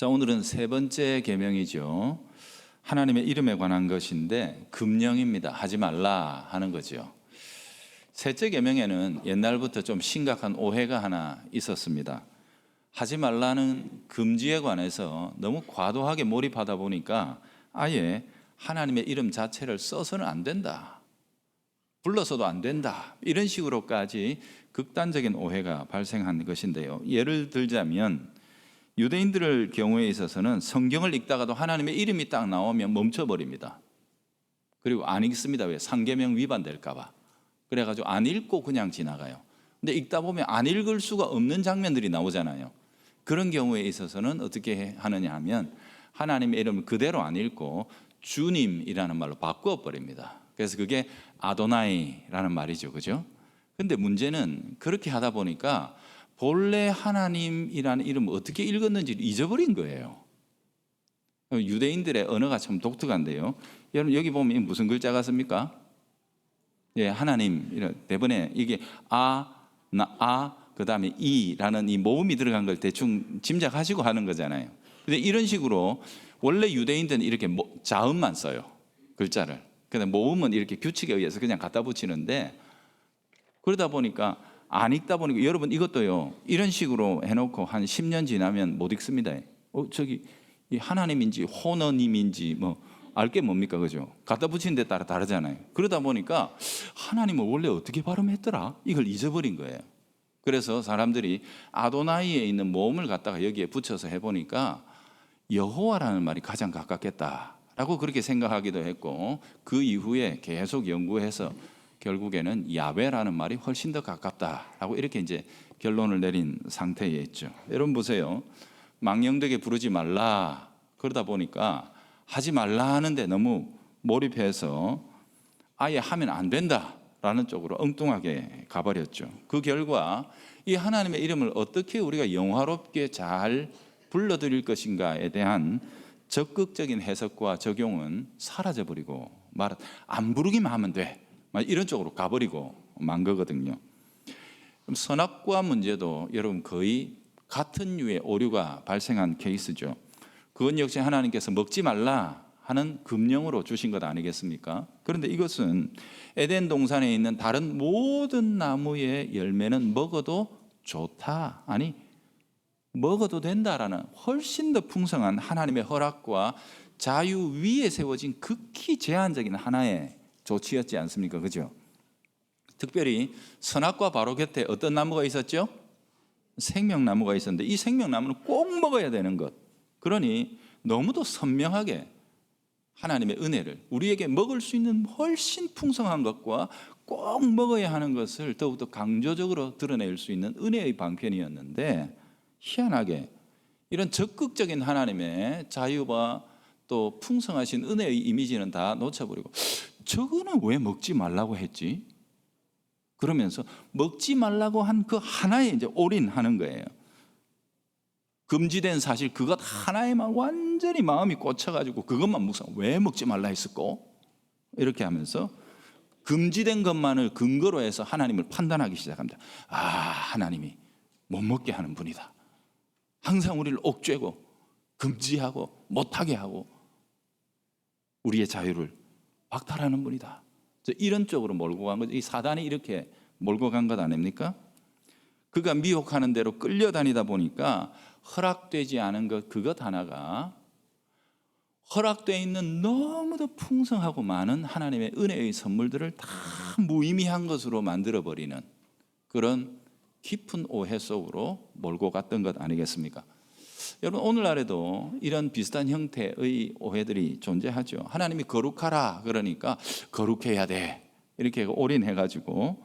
자, 오늘은 세 번째 계명이죠. 하나님의 이름에 관한 것인데 금령입니다. 하지 말라 하는 거죠. 셋째 계명에는 옛날부터 좀 심각한 오해가 하나 있었습니다. 하지 말라는 금지에 관해서 너무 과도하게 몰입하다 보니까 아예 하나님의 이름 자체를 써서는 안 된다, 불러서도 안 된다, 이런 식으로까지 극단적인 오해가 발생한 것인데요. 예를 들자면 유대인들의 경우에 있어서는 성경을 읽다가도 하나님의 이름이 딱 나오면 멈춰버립니다. 그리고 안 읽습니다. 왜? 상계명 위반될까 봐. 그래가지고 안 읽고 그냥 지나가요. 근데 읽다 보면 안 읽을 수가 없는 장면들이 나오잖아요. 그런 경우에 있어서는 어떻게 하느냐 하면 하나님의 이름을 그대로 안 읽고 주님이라는 말로 바꾸어버립니다. 그래서 그게 아도나이라는 말이죠. 그죠? 근데 문제는 그렇게 하다 보니까 본래 하나님이라는 이름을 어떻게 읽었는지를 잊어버린 거예요. 유대인들의 언어가 참 독특한데요. 여러분 여기 보면 무슨 글자 같습니까? 예, 하나님. 대번에 이게 그 다음에 이라는 이 모음이 들어간 걸 대충 짐작하시고 하는 거잖아요. 근데 이런 식으로 원래 유대인들은 이렇게 자음만 써요. 글자를. 근데 모음은 이렇게 규칙에 의해서 그냥 갖다 붙이는데, 그러다 보니까 안 읽다 보니까 여러분 이것도요, 이런 식으로 해놓고 한 10년 지나면 못 읽습니다. 저기 이 하나님인지 호너님인지 뭐 알게 뭡니까? 그죠? 갖다 붙이는 데 따라 다르잖아요. 그러다 보니까 하나님을 원래 어떻게 발음했더라? 이걸 잊어버린 거예요. 그래서 사람들이 아도나이에 있는 모음을 갖다가 여기에 붙여서 해보니까 여호와라는 말이 가장 가깝겠다라고 그렇게 생각하기도 했고, 그 이후에 계속 연구해서 결국에는 야훼라는 말이 훨씬 더 가깝다라고 이렇게 이제 결론을 내린 상태에 있죠. 여러분 보세요. 망령되게 부르지 말라 그러다 보니까 하지 말라 하는데 너무 몰입해서 아예 하면 안 된다라는 쪽으로 엉뚱하게 가버렸죠. 그 결과 이 하나님의 이름을 어떻게 우리가 영화롭게 잘 불러드릴 것인가에 대한 적극적인 해석과 적용은 사라져버리고 안 부르기만 하면 돼, 이런 쪽으로 가버리고 만 거거든요. 그럼 선악과 문제도 여러분 거의 같은 류의 오류가 발생한 케이스죠. 그건 역시 하나님께서 먹지 말라 하는 금령으로 주신 것 아니겠습니까? 그런데 이것은 에덴 동산에 있는 다른 모든 나무의 열매는 먹어도 좋다, 아니 먹어도 된다라는 훨씬 더 풍성한 하나님의 허락과 자유 위에 세워진 극히 제한적인 하나의 조치였지 않습니까? 그죠? 특별히 선악과 바로 곁에 어떤 나무가 있었죠? 생명나무가 있었는데 이 생명나무는 꼭 먹어야 되는 것. 그러니 너무도 선명하게 하나님의 은혜를 우리에게 먹을 수 있는 훨씬 풍성한 것과 꼭 먹어야 하는 것을 더욱더 강조적으로 드러낼 수 있는 은혜의 방편이었는데, 희한하게 이런 적극적인 하나님의 자유와 또 풍성하신 은혜의 이미지는 다 놓쳐버리고 저거는 왜 먹지 말라고 했지? 그러면서 먹지 말라고 한 그 하나에 이제 올인하는 거예요. 금지된 사실 그것 하나에만 완전히 마음이 꽂혀가지고 그것만 묵상, 왜 먹지 말라 했었고, 이렇게 하면서 금지된 것만을 근거로 해서 하나님을 판단하기 시작합니다. 하나님이 못 먹게 하는 분이다. 항상 우리를 옥죄고 금지하고 못하게 하고 우리의 자유를 박탈하는 분이다. 이런 쪽으로 몰고 간 거죠. 이 사단이 이렇게 몰고 간 것 아닙니까? 그가 미혹하는 대로 끌려다니다 보니까 허락되지 않은 것 그것 하나가 허락되어 있는 너무도 풍성하고 많은 하나님의 은혜의 선물들을 다 무의미한 것으로 만들어버리는 그런 깊은 오해 속으로 몰고 갔던 것 아니겠습니까? 여러분 오늘날에도 이런 비슷한 형태의 오해들이 존재하죠. 하나님이 거룩하라 그러니까 거룩해야 돼 이렇게 올인해가지고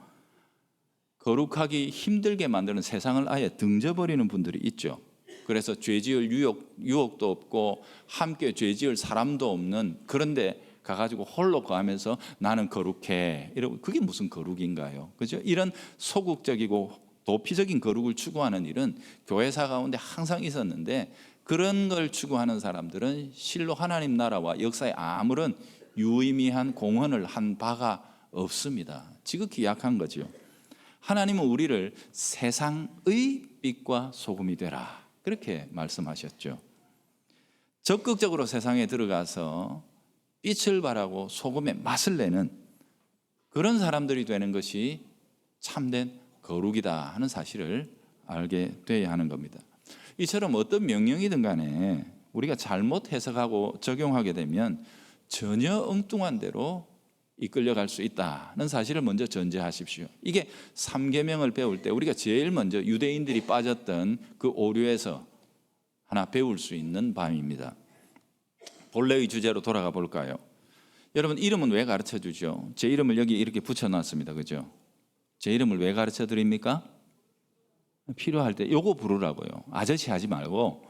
거룩하기 힘들게 만드는 세상을 아예 등져버리는 분들이 있죠. 그래서 죄지을 유혹도 없고 함께 죄지을 사람도 없는, 그런데 가가지고 홀로 거하면서 나는 거룩해 이러고, 그게 무슨 거룩인가요? 그죠? 이런 소극적이고 도피적인 거룩을 추구하는 일은 교회사 가운데 항상 있었는데, 그런 걸 추구하는 사람들은 실로 하나님 나라와 역사에 아무런 유의미한 공헌을 한 바가 없습니다. 지극히 약한 거죠. 하나님은 우리를 세상의 빛과 소금이 되라 그렇게 말씀하셨죠. 적극적으로 세상에 들어가서 빛을 발하고 소금의 맛을 내는 그런 사람들이 되는 것이 참된 거룩이다 하는 사실을 알게 되어야 하는 겁니다. 이처럼 어떤 명령이든 간에 우리가 잘못 해석하고 적용하게 되면 전혀 엉뚱한 대로 이끌려갈 수 있다는 사실을 먼저 전제하십시오. 이게 3계명을 배울 때 우리가 제일 먼저 유대인들이 빠졌던 그 오류에서 하나 배울 수 있는 밤입니다. 본래의 주제로 돌아가 볼까요? 여러분, 이름은 왜 가르쳐 주죠? 제 이름을 여기 이렇게 붙여놨습니다. 그죠? 제 이름을 왜 가르쳐 드립니까? 필요할 때 요거 부르라고요. 아저씨 하지 말고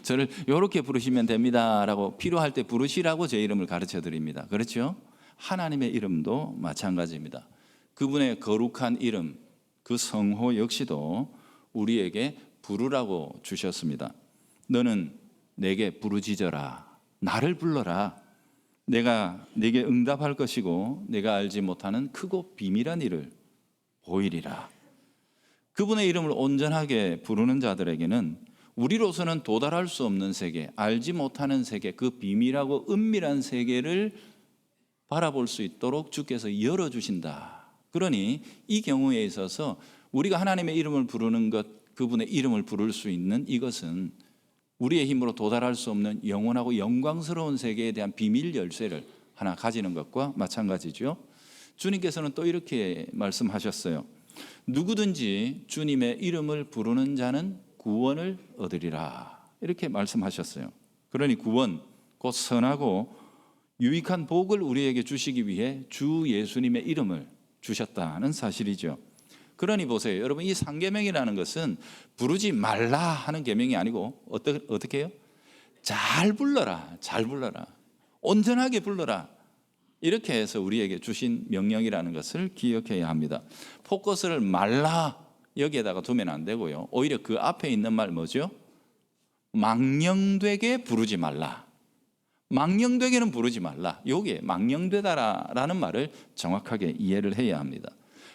저를 이렇게 부르시면 됩니다 라고 필요할 때 부르시라고 제 이름을 가르쳐 드립니다. 그렇죠? 하나님의 이름도 마찬가지입니다. 그분의 거룩한 이름, 그 성호 역시도 우리에게 부르라고 주셨습니다. 너는 내게 부르짖어라, 나를 불러라. 내가 네게 응답할 것이고 내가 알지 못하는 크고 비밀한 일을 보이리라. 그분의 이름을 온전하게 부르는 자들에게는 우리로서는 도달할 수 없는 세계, 알지 못하는 세계, 그 비밀하고 은밀한 세계를 바라볼 수 있도록 주께서 열어주신다. 그러니 이 경우에 있어서 우리가 하나님의 이름을 부르는 것, 그분의 이름을 부를 수 있는 이것은 우리의 힘으로 도달할 수 없는 영원하고 영광스러운 세계에 대한 비밀 열쇠를 하나 가지는 것과 마찬가지죠. 주님께서는 또 이렇게 말씀하셨어요. 누구든지 주님의 이름을 부르는 자는 구원을 얻으리라. 이렇게 말씀하셨어요. 그러니 구원, 곧 선하고 유익한 복을 우리에게 주시기 위해 주 예수님의 이름을 주셨다는 사실이죠. 그러니 보세요. 여러분, 이 3계명이라는 것은 부르지 말라 하는 계명이 아니고 어떻게 해요? 잘 불러라. 잘 불러라. 온전하게 불러라. 이렇게 해서 우리에게 주신 명령이라는 것을 기억해야 합니다. 포커스를 말라 여기에다가 두면 안 되고요. 오히려 그 앞에 있는 말 뭐죠? 망령되게 부르지 말라. 망령되게는 부르지 말라. 여기에 망령되다라는 말을 정확하게 이해를 해야 합니다.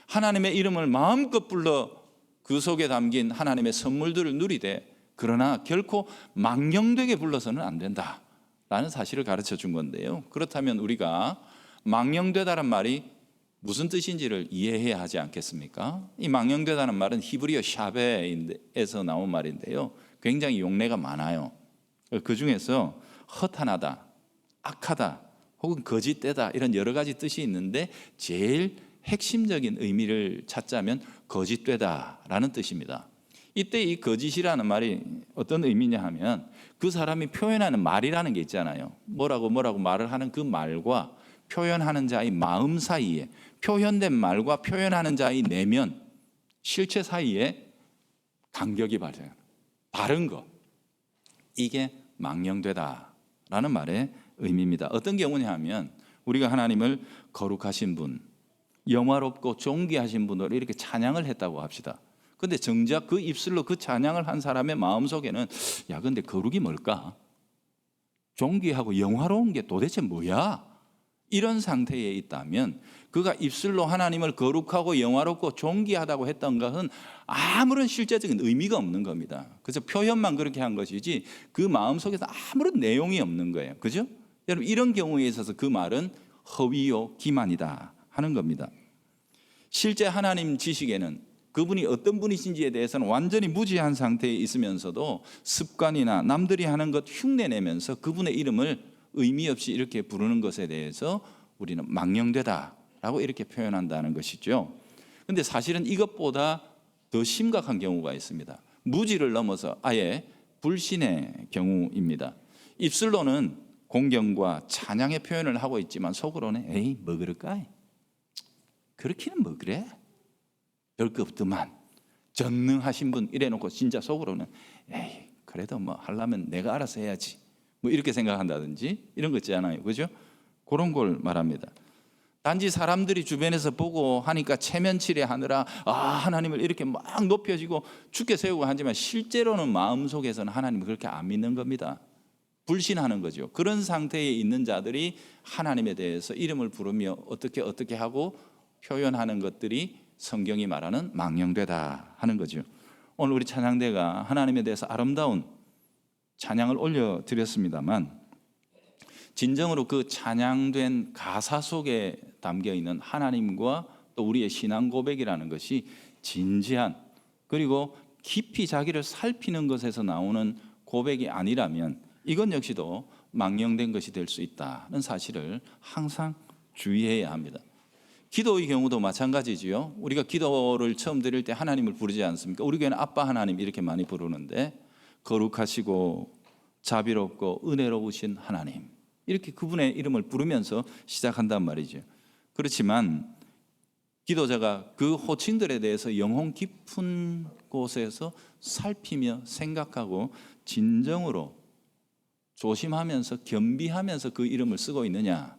하나님의 이름을 마음껏 불러 그 속에 담긴 하나님의 선물들을 누리되 그러나 결코 망령되게 불러서는 안 된다라는 사실을 가르쳐 준 건데요. 그렇다면 우리가 망령되다란 말이 무슨 뜻인지를 이해해야 하지 않겠습니까? 이 망령되다는 말은 히브리어 샤베에서 나온 말인데요. 굉장히 용례가 많아요. 그 중에서 허탄하다, 악하다, 혹은 거짓되다 이런 여러 가지 뜻이 있는데 제일 핵심적인 의미를 찾자면 거짓되다라는 뜻입니다. 이때 이 거짓이라는 말이 어떤 의미냐 하면 그 사람이 표현하는 말이라는 게 있잖아요. 뭐라고 말을 하는 그 말과 표현하는 자의 마음 사이에, 표현된 말과 표현하는 자의 내면, 실체 사이에 간격이 발생합니다. 다른 것, 이게 망령되다라는 말의 의미입니다. 어떤 경우냐 하면 우리가 하나님을 거룩하신 분, 영화롭고 존귀하신 분으로 이렇게 찬양을 했다고 합시다. 근데 정작 그 입술로 그 찬양을 한 사람의 마음속에는 야, 근데 거룩이 뭘까? 존귀하고 영화로운 게 도대체 뭐야? 이런 상태에 있다면 그가 입술로 하나님을 거룩하고 영화롭고 존귀하다고 했던 것은 아무런 실제적인 의미가 없는 겁니다. 그래서 표현만 그렇게 한 것이지 그 마음속에서 아무런 내용이 없는 거예요. 그죠? 여러분, 이런 경우에 있어서 그 말은 허위요 기만이다 하는 겁니다. 실제 하나님 지식에는 그분이 어떤 분이신지에 대해서는 완전히 무지한 상태에 있으면서도 습관이나 남들이 하는 것 흉내내면서 그분의 이름을 의미 없이 이렇게 부르는 것에 대해서 우리는 망령되다라고 이렇게 표현한다는 것이죠. 그런데 사실은 이것보다 더 심각한 경우가 있습니다. 무지를 넘어서 아예 불신의 경우입니다. 입술로는 공경과 찬양의 표현을 하고 있지만 속으로는 에이 뭐 그럴까? 그렇기는 뭐 그래? 별거 없더만. 전능하신 분 이래놓고 진짜 속으로는 에이 그래도 뭐 하려면 내가 알아서 해야지. 뭐 이렇게 생각한다든지 이런 거 있잖아요. 그죠? 그런 걸 말합니다. 단지 사람들이 주변에서 보고 하니까 체면치레 하느라 하나님을 이렇게 막 높여지고 죽게 세우고 하지만 실제로는 마음속에서는 하나님을 그렇게 안 믿는 겁니다. 불신하는 거죠. 그런 상태에 있는 자들이 하나님에 대해서 이름을 부르며 어떻게 하고 표현하는 것들이 성경이 말하는 망령되다 하는 거죠. 오늘 우리 찬양대가 하나님에 대해서 아름다운 찬양을 올려드렸습니다만 진정으로 그 찬양된 가사 속에 담겨 있는 하나님과 또 우리의 신앙 고백이라는 것이 진지한 그리고 깊이 자기를 살피는 것에서 나오는 고백이 아니라면 이건 역시도 망령된 것이 될 수 있다는 사실을 항상 주의해야 합니다. 기도의 경우도 마찬가지지요. 우리가 기도를 처음 드릴 때 하나님을 부르지 않습니까? 우리 교회는 아빠 하나님 이렇게 많이 부르는데 거룩하시고 자비롭고 은혜로우신 하나님 이렇게 그분의 이름을 부르면서 시작한단 말이죠. 그렇지만 기도자가 그 호칭들에 대해서 영혼 깊은 곳에서 살피며 생각하고 진정으로 조심하면서 겸비하면서 그 이름을 쓰고 있느냐,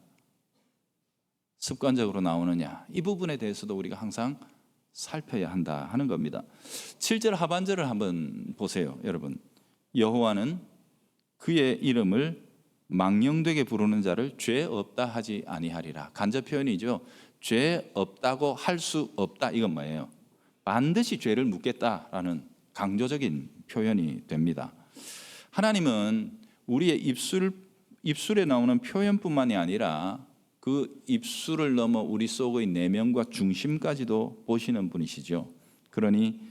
습관적으로 나오느냐, 이 부분에 대해서도 우리가 항상 살펴야 한다 하는 겁니다. 7절 하반절을 한번 보세요, 여러분. 여호와는 그의 이름을 망령되게 부르는 자를 죄 없다 하지 아니하리라. 간접 표현이죠. 죄 없다고 할 수 없다. 이건 뭐예요? 반드시 죄를 묻겠다라는 강조적인 표현이 됩니다. 하나님은 우리의 입술에 나오는 표현뿐만이 아니라 그 입술을 넘어 우리 속의 내면과 중심까지도 보시는 분이시죠. 그러니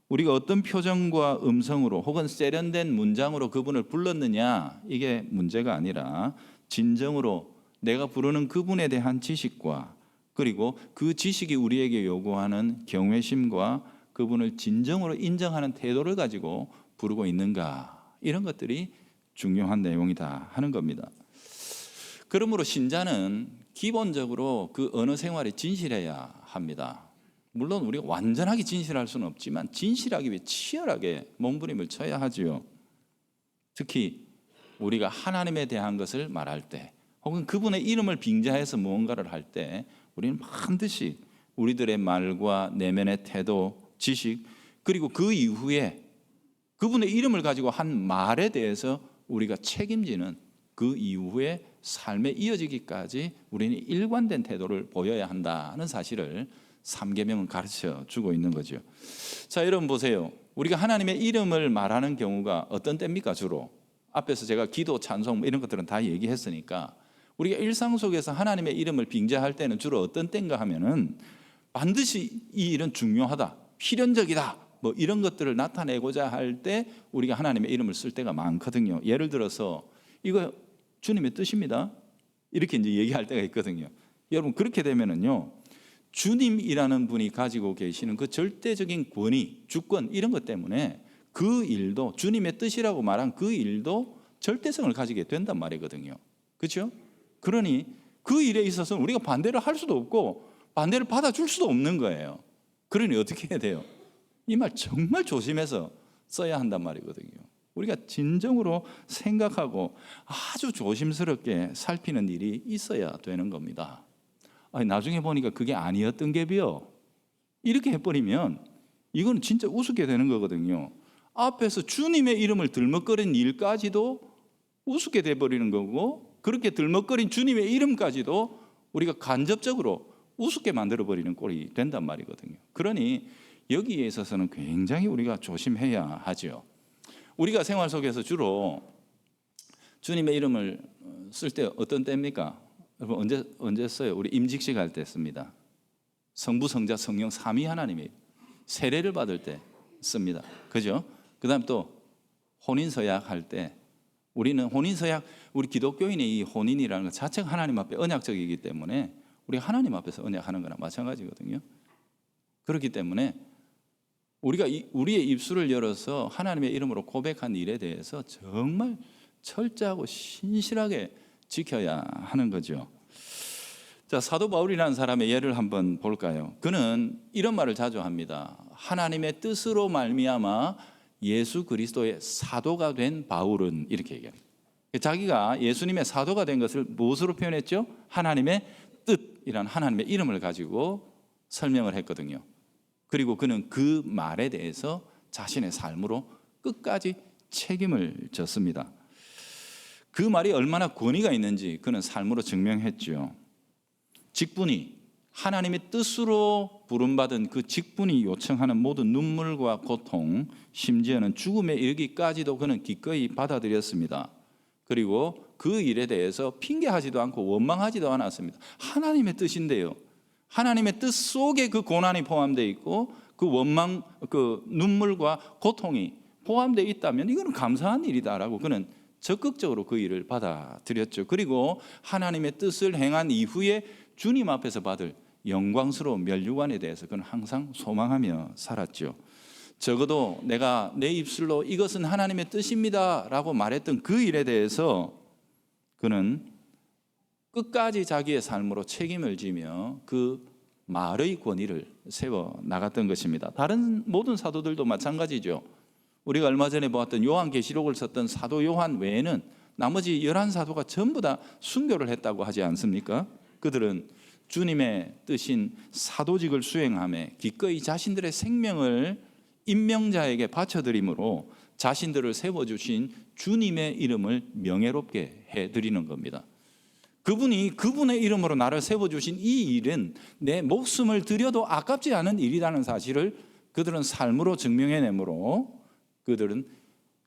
우리가 어떤 표정과 음성으로 혹은 세련된 문장으로 그분을 불렀느냐 이게 문제가 아니라 진정으로 내가 부르는 그분에 대한 지식과 그리고 그 지식이 우리에게 요구하는 경외심과 그분을 진정으로 인정하는 태도를 가지고 부르고 있는가, 이런 것들이 중요한 내용이다 하는 겁니다. 그러므로 신자는 기본적으로 그 언어 생활에 진실해야 합니다. 물론 우리가 완전하게 진실할 수는 없지만 진실하기 위해 치열하게 몸부림을 쳐야 하지요. 특히 우리가 하나님에 대한 것을 말할 때 혹은 그분의 이름을 빙자해서 무언가를 할 때 우리는 반드시 우리들의 말과 내면의 태도, 지식, 그리고 그 이후에 그분의 이름을 가지고 한 말에 대해서 우리가 책임지는 그 이후에 삶에 이어지기까지 우리는 일관된 태도를 보여야 한다는 사실을 3계명은 가르쳐 주고 있는 거죠. 자, 여러분 보세요. 우리가 하나님의 이름을 말하는 경우가 어떤 때입니까? 주로 앞에서 제가 기도, 찬송 이런 것들은 다 얘기했으니까 우리가 일상 속에서 하나님의 이름을 빙자할 때는 주로 어떤 때인가 하면은 반드시 이 일은 중요하다, 필연적이다, 뭐 이런 것들을 나타내고자 할 때 우리가 하나님의 이름을 쓸 때가 많거든요. 예를 들어서 이거 주님의 뜻입니다, 이렇게 이제 얘기할 때가 있거든요. 여러분 그렇게 되면은요, 주님이라는 분이 가지고 계시는 그 절대적인 권위, 주권 이런 것 때문에 그 일도 주님의 뜻이라고 말한 그 일도 절대성을 가지게 된단 말이거든요. 그렇죠? 그러니 그 일에 있어서는 우리가 반대를 할 수도 없고 반대를 받아줄 수도 없는 거예요. 그러니 어떻게 해야 돼요? 이 말 정말 조심해서 써야 한단 말이거든요. 우리가 진정으로 생각하고 아주 조심스럽게 살피는 일이 있어야 되는 겁니다. 아니, 나중에 보니까 그게 아니었던 게 비요, 이렇게 해버리면 이건 진짜 우습게 되는 거거든요. 앞에서 주님의 이름을 들먹거린 일까지도 우습게 돼버리는 거고, 그렇게 들먹거린 주님의 이름까지도 우리가 간접적으로 우습게 만들어버리는 꼴이 된단 말이거든요. 그러니 여기에 있어서는 굉장히 우리가 조심해야 하죠. 우리가 생활 속에서 주로 주님의 이름을 쓸 때 어떤 때입니까? 여러분 언제 써요? 우리 임직식 할 때 씁니다. 성부, 성자, 성령 삼위 하나님이 세례를 받을 때 씁니다. 그죠? 그 다음 또 혼인서약 할 때 우리는 혼인서약, 우리 기독교인의 이 혼인이라는 것 자체가 하나님 앞에 언약적이기 때문에 우리 하나님 앞에서 언약하는 거나 마찬가지거든요. 그렇기 때문에 우리가 우리의 입술을 열어서 하나님의 이름으로 고백한 일에 대해서 정말 철저하고 신실하게 지켜야 하는 거죠. 자, 사도 바울이라는 사람의 예를 한번 볼까요? 그는 이런 말을 자주 합니다. 하나님의 뜻으로 말미암아 예수 그리스도의 사도가 된 바울은, 이렇게 얘기합니다. 자기가 예수님의 사도가 된 것을 무엇으로 표현했죠? 하나님의 뜻이란 하나님의 이름을 가지고 설명을 했거든요. 그리고 그는 그 말에 대해서 자신의 삶으로 끝까지 책임을 졌습니다. 그 말이 얼마나 권위가 있는지 그는 삶으로 증명했죠. 직분이 하나님의 뜻으로 부름받은 그 직분이 요청하는 모든 눈물과 고통, 심지어는 죽음에 이르기까지도 그는 기꺼이 받아들였습니다. 그리고 그 일에 대해서 핑계하지도 않고 원망하지도 않았습니다. 하나님의 뜻인데요. 하나님의 뜻 속에 그 고난이 포함되어 있고 그 원망, 그 눈물과 고통이 포함되어 있다면 이거는 감사한 일이다라고 그는 적극적으로 그 일을 받아들였죠. 그리고 하나님의 뜻을 행한 이후에 주님 앞에서 받을 영광스러운 멸류관에 대해서 그는 항상 소망하며 살았죠. 적어도 내가 내 입술로 이것은 하나님의 뜻입니다 라고 말했던 그 일에 대해서 그는 끝까지 자기의 삶으로 책임을 지며 그 말의 권위를 세워 나갔던 것입니다. 다른 모든 사도들도 마찬가지죠. 우리가 얼마 전에 보았던 요한계시록을 썼던 사도 요한 외에는 나머지 11사도가 전부 다 순교를 했다고 하지 않습니까? 그들은 주님의 뜻인 사도직을 수행하며 기꺼이 자신들의 생명을 임명자에게 바쳐드림으로 자신들을 세워주신 주님의 이름을 명예롭게 해드리는 겁니다. 그분이 그분의 이름으로 나를 세워주신 이 일은 내 목숨을 들여도 아깝지 않은 일이라는 사실을 그들은 삶으로 증명해내므로 그들은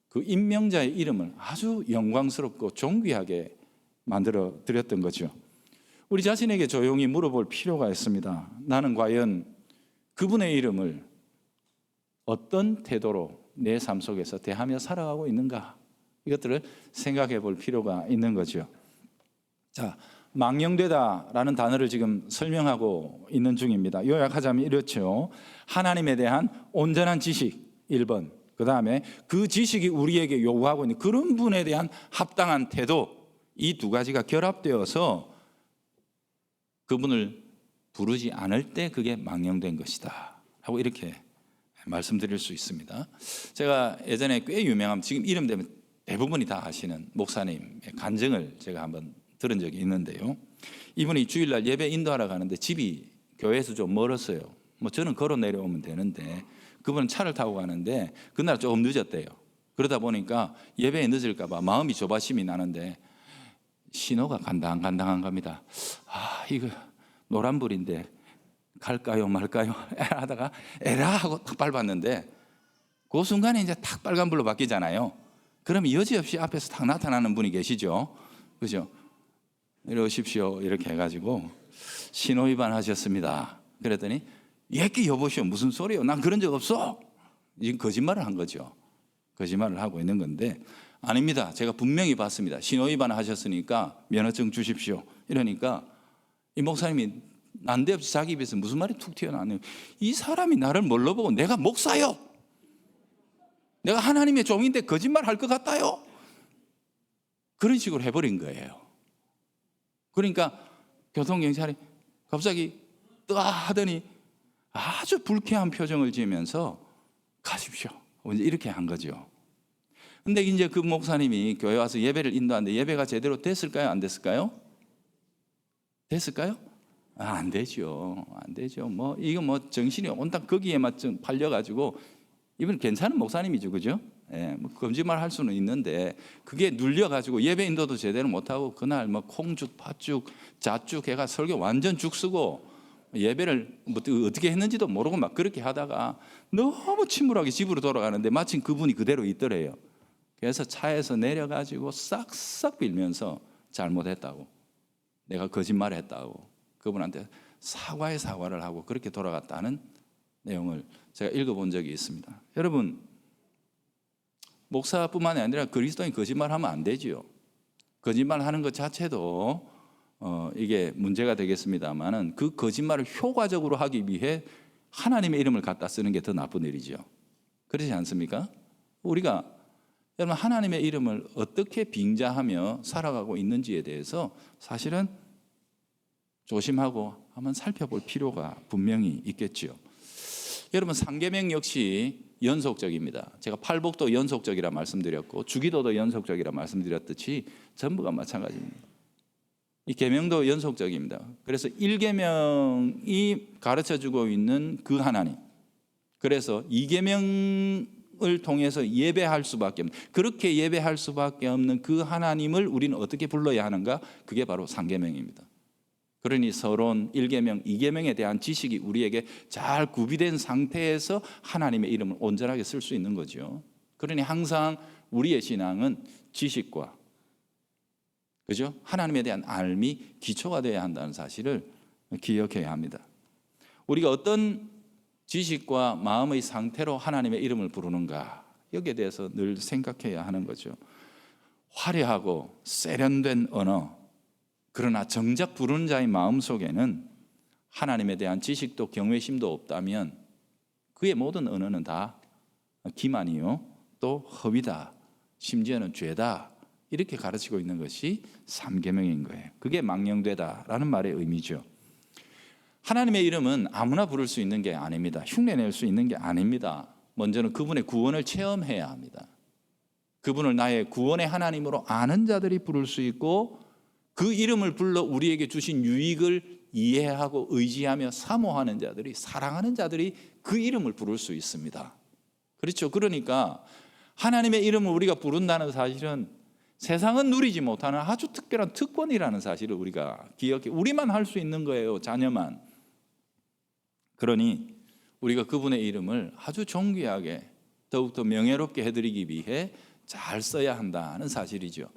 그 임명자의 이름을 아주 영광스럽고 존귀하게 만들어 드렸던 거죠. 우리 자신에게 조용히 물어볼 필요가 있습니다. 나는 과연 그분의 이름을 어떤 태도로 내 삶 속에서 대하며 살아가고 있는가? 이것들을 생각해 볼 필요가 있는 거죠. 자, 망령되다라는 단어를 지금 설명하고 있는 중입니다. 요약하자면 이렇죠. 하나님에 대한 온전한 지식 1번, 그 다음에 그 지식이 우리에게 요구하고 있는 그런 분에 대한 합당한 태도, 이 두 가지가 결합되어서 그분을 부르지 않을 때 그게 망령된 것이다 하고 이렇게 말씀드릴 수 있습니다. 제가 예전에 꽤 유명한, 지금 이름 되면 대부분이 다 아시는 목사님의 간증을 제가 한번 들은 적이 있는데요. 이분이 주일날 예배 인도하러 가는데 집이 교회에서 좀 멀었어요. 뭐 저는 걸어 내려오면 되는데 그분은 차를 타고 가는데 그날 조금 늦었대요. 그러다 보니까 예배에 늦을까 봐 마음이 조바심이 나는데 신호가 간당간당한 겁니다. 아, 이거 노란불인데 갈까요 말까요 하다가 에라 하고 탁 밟았는데 그 순간에 이제 탁 빨간불로 바뀌잖아요. 그러면 여지없이 앞에서 탁 나타나는 분이 계시죠. 그죠? 이러십시오 이렇게 해가지고 신호 위반하셨습니다. 그랬더니 예끼 여보시오 무슨 소리요? 난 그런 적 없어. 지금 거짓말을 한 거죠. 거짓말을 하고 있는 건데 아닙니다. 제가 분명히 봤습니다. 신호 위반하셨으니까 면허증 주십시오. 이러니까 이 목사님이 난데없이 자기 입에서 무슨 말이 툭 튀어나왔네요. 이 사람이 나를 뭘로 보고 내가 목사요? 내가 하나님의 종인데 거짓말 할 것 같아요? 그런 식으로 해버린 거예요. 그러니까 교통경찰이 갑자기 뜨아 하더니 아주 불쾌한 표정을 지으면서 가십시오. 이제 이렇게 한 거죠. 근데 이제 그 목사님이 교회 와서 예배를 인도하는데 예배가 제대로 됐을까요? 안 됐을까요? 됐을까요? 아, 안 되죠. 안 되죠. 뭐, 이거 뭐 정신이 온딱 거기에만 좀 팔려가지고 이분 괜찮은 목사님이죠. 그죠? 예, 뭐 거짓말 할 수는 있는데 그게 눌려가지고 예배 인도도 제대로 못하고 그날 뭐 콩죽, 팥죽, 잣죽 해가 설교 완전 죽 쓰고 예배를 뭐 어떻게 했는지도 모르고 막 그렇게 하다가 너무 침울하게 집으로 돌아가는데 마침 그분이 그대로 있더래요. 그래서 차에서 내려가지고 싹싹 빌면서 잘못했다고, 내가 거짓말했다고 그분한테 사과를 하고 그렇게 돌아갔다는 내용을 제가 읽어본 적이 있습니다. 여러분, 목사뿐만이 아니라 그리스도인 거짓말하면 안 되지요. 거짓말하는 것 자체도 이게 문제가 되겠습니다만은 그 거짓말을 효과적으로 하기 위해 하나님의 이름을 갖다 쓰는 게 더 나쁜 일이죠. 그렇지 않습니까? 우리가 여러분 하나님의 이름을 어떻게 빙자하며 살아가고 있는지에 대해서 사실은 조심하고 한번 살펴볼 필요가 분명히 있겠죠. 여러분 상계명 역시 연속적입니다. 제가 팔복도 연속적이라 말씀드렸고 주기도도 연속적이라 말씀드렸듯이 전부가 마찬가지입니다. 이 계명도 연속적입니다. 그래서 1계명이 가르쳐주고 있는 그 하나님, 그래서 2계명을 통해서 예배할 수밖에 없는, 그렇게 예배할 수밖에 없는 그 하나님을 우리는 어떻게 불러야 하는가? 그게 바로 3계명입니다. 그러니 서론 1계명, 2계명에 대한 지식이 우리에게 잘 구비된 상태에서 하나님의 이름을 온전하게 쓸 수 있는 거죠. 그러니 항상 우리의 신앙은 지식과, 그죠? 하나님에 대한 알미 기초가 되어야 한다는 사실을 기억해야 합니다. 우리가 어떤 지식과 마음의 상태로 하나님의 이름을 부르는가, 여기에 대해서 늘 생각해야 하는 거죠. 화려하고 세련된 언어, 그러나 정작 부르는 자의 마음속에는 하나님에 대한 지식도 경외심도 없다면 그의 모든 언어는 다 기만이요 또 허위다, 심지어는 죄다, 이렇게 가르치고 있는 것이 3계명인 거예요. 그게 망령되다라는 말의 의미죠. 하나님의 이름은 아무나 부를 수 있는 게 아닙니다. 흉내낼 수 있는 게 아닙니다. 먼저는 그분의 구원을 체험해야 합니다. 그분을 나의 구원의 하나님으로 아는 자들이 부를 수 있고, 그 이름을 불러 우리에게 주신 유익을 이해하고 의지하며 사모하는 자들이, 사랑하는 자들이 그 이름을 부를 수 있습니다. 그렇죠. 그러니까 하나님의 이름을 우리가 부른다는 사실은 세상은 누리지 못하는 아주 특별한 특권이라는 사실을 우리가 기억해, 우리만 할 수 있는 거예요. 자녀만. 그러니 우리가 그분의 이름을 아주 존귀하게 더욱더 명예롭게 해드리기 위해 잘 써야 한다는 사실이죠.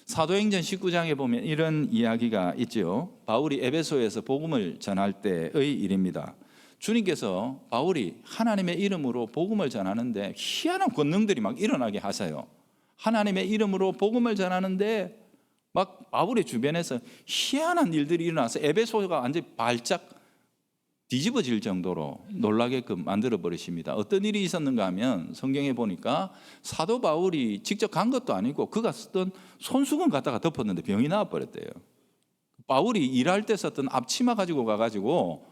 사도행전 19장에 보면 이런 이야기가 있죠. 바울이 에베소에서 복음을 전할 때의 일입니다. 주님께서 바울이 하나님의 이름으로 복음을 전하는데 희한한 권능들이 막 일어나게 하세요. 하나님의 이름으로 복음을 전하는데 막 바울의 주변에서 희한한 일들이 일어나서 에베소가 완전히 발작 뒤집어질 정도로 놀라게끔 만들어 버리십니다. 어떤 일이 있었는가 하면 성경에 보니까 사도 바울이 직접 간 것도 아니고 그가 쓰던 손수건 갖다가 덮었는데 병이 나와버렸대요. 바울이 일할 때 썼던 앞치마 가지고 가가지고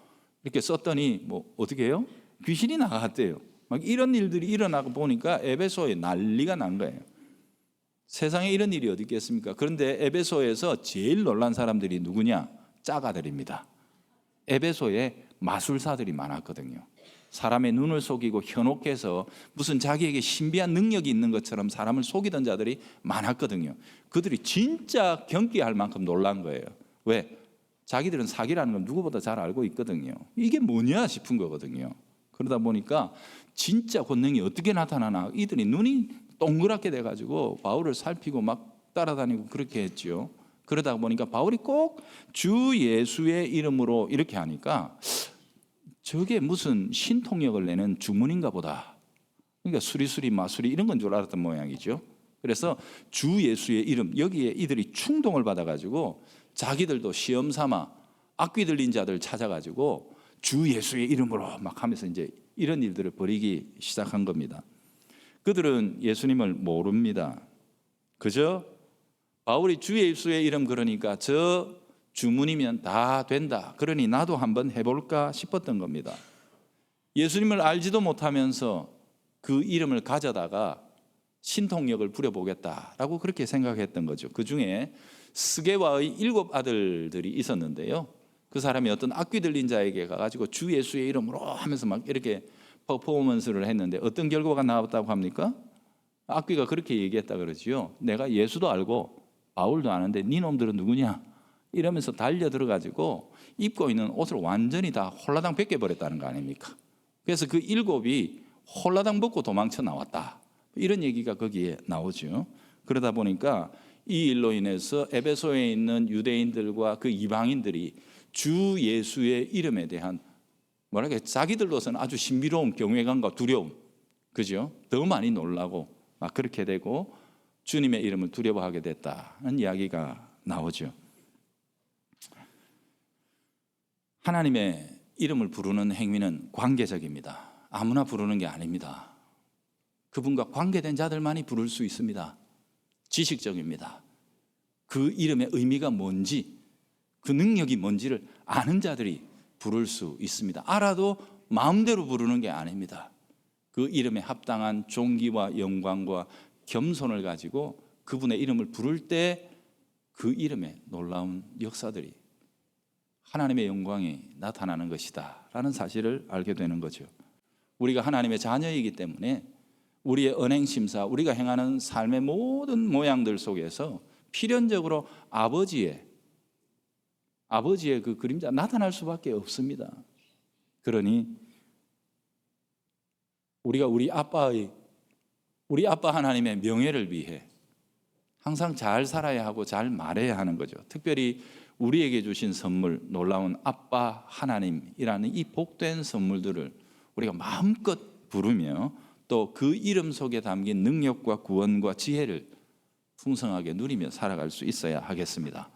이렇게 썼더니 뭐 어떻게 해요? 귀신이 나갔대요. 막 이런 일들이 일어나고 보니까 에베소에 난리가 난 거예요. 세상에 이런 일이 어디 있겠습니까? 그런데 에베소에서 제일 놀란 사람들이 누구냐? 짜가들입니다. 에베소에 마술사들이 많았거든요. 사람의 눈을 속이고 현혹해서 무슨 자기에게 신비한 능력이 있는 것처럼 사람을 속이던 자들이 많았거든요. 그들이 진짜 경기할 만큼 놀란 거예요. 왜? 자기들은 사기라는 걸 누구보다 잘 알고 있거든요. 이게 뭐냐 싶은 거거든요. 그러다 보니까 진짜 권능이 어떻게 나타나나, 이들이 눈이 동그랗게 돼가지고 바울을 살피고 막 따라다니고 그렇게 했죠. 그러다 보니까 바울이 꼭 주 예수의 이름으로 이렇게 하니까 저게 무슨 신통력을 내는 주문인가 보다. 그러니까 수리수리 마수리 이런 건 줄 알았던 모양이죠. 그래서 주 예수의 이름, 여기에 이들이 충동을 받아가지고 자기들도 시험 삼아 악귀 들린 자들 찾아가지고 주 예수의 이름으로 막 하면서 이제 이런 일들을 벌이기 시작한 겁니다. 그들은 예수님을 모릅니다. 그저 바울이 주 예수의 이름 그러니까 저 주문이면 다 된다, 그러니 나도 한번 해볼까 싶었던 겁니다. 예수님을 알지도 못하면서 그 이름을 가져다가 신통력을 부려보겠다라고 그렇게 생각했던 거죠. 그 중에 스게와의 7 아들들이 있었는데요. 그 사람이 어떤 악귀 들린 자에게 가가지고 주 예수의 이름으로 하면서 막 이렇게 퍼포먼스를 했는데 어떤 결과가 나왔다고 합니까? 악귀가 그렇게 얘기했다 그러지요. 내가 예수도 알고 바울도 아는데 네 놈들은 누구냐? 이러면서 달려 들어가지고 입고 있는 옷을 완전히 다 홀라당 벗겨버렸다는 거 아닙니까? 그래서 그 7이 홀라당 벗고 도망쳐 나왔다, 이런 얘기가 거기에 나오죠. 그러다 보니까 이 일로 인해서 에베소에 있는 유대인들과 그 이방인들이 주 예수의 이름에 대한 뭐랄까 자기들로서는 아주 신비로운 경외감과 두려움, 그죠? 더 많이 놀라고 막 그렇게 되고 주님의 이름을 두려워하게 됐다는 이야기가 나오죠. 하나님의 이름을 부르는 행위는 관계적입니다. 아무나 부르는 게 아닙니다. 그분과 관계된 자들만이 부를 수 있습니다. 지식적입니다. 그 이름의 의미가 뭔지, 그 능력이 뭔지를 아는 자들이 부를 수 있습니다. 알아도 마음대로 부르는 게 아닙니다. 그 이름에 합당한 존귀와 영광과 겸손을 가지고 그분의 이름을 부를 때 그 이름에 놀라운 역사들이, 하나님의 영광이 나타나는 것이다 라는 사실을 알게 되는 거죠. 우리가 하나님의 자녀이기 때문에 우리의 언행심사, 우리가 행하는 삶의 모든 모양들 속에서 필연적으로 아버지의 아버지의 그 그림자 나타날 수밖에 없습니다. 그러니 우리가 우리 아빠 하나님의 명예를 위해 항상 잘 살아야 하고 잘 말해야 하는 거죠. 특별히 우리에게 주신 선물, 놀라운 아빠 하나님이라는 이 복된 선물들을 우리가 마음껏 부르며 또 그 이름 속에 담긴 능력과 구원과 지혜를 풍성하게 누리며 살아갈 수 있어야 하겠습니다.